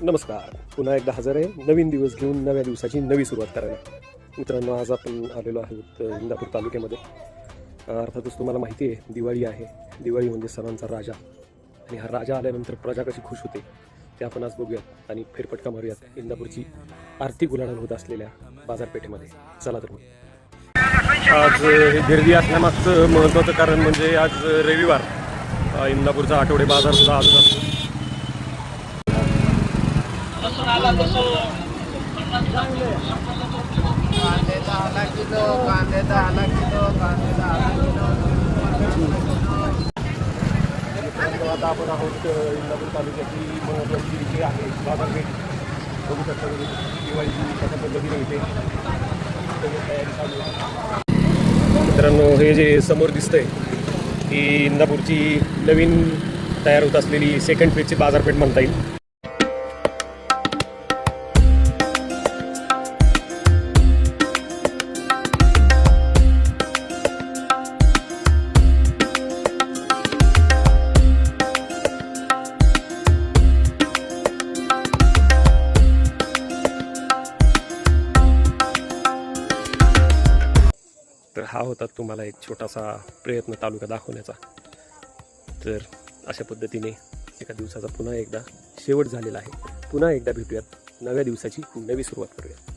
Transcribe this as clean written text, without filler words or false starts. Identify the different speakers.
Speaker 1: नमस्कार. पुन्हा एकदा हजर आहे नवीन दिवस घेऊन नव्या दिवसाची नवी सुरुवात करायला. मित्रांनो, आज आपण आलेलो आहोत इंदापूर तालुक्यामध्ये. अर्थातच तुम्हाला माहिती आहे दिवाळी आहे. दिवाळी म्हणजे सणांचा राजा, आणि हा राजा आल्यानंतर प्रजा कशी खुश होते ते आपण आज बघूयात आणि फेरफटका मारूयात इंदापूरची आर्थिक उलाढाल होत असलेल्या बाजारपेठेमध्ये. चला तर मग. आज हे गर्दी असण्यामागचं महत्त्वाचं कारण म्हणजे आज रविवार, इंदापूरचा आठवडे बाजार सुद्धा आजच असतो.
Speaker 2: कांदे 10 किलो, कांदे 10 किलो, कांदे 10 किलो.
Speaker 1: आता आपण आहोत इंदापूर तालुक्याची महत्त्वाची जी आहे बाजारपेठ. बघू शकता दिवाळीची कशा पद्धतीने होते तयारी चालू आहे. मित्रांनो, हे जे समोर दिसतंय ही इंदापूरची नवीन तयार होत असलेली सेकंड फेजची बाजारपेठ म्हणता येईल. तर हा होता तुम्हाला एक छोटासा प्रयत्न तालुका दाखवण्याचा. तर अशा पद्धतीने एका दिवसाचा पुन्हा एकदा शेवट झालेला आहे. पुन्हा एकदा भेटूयात, नव्या दिवसाची नवी सुरुवात करूयात.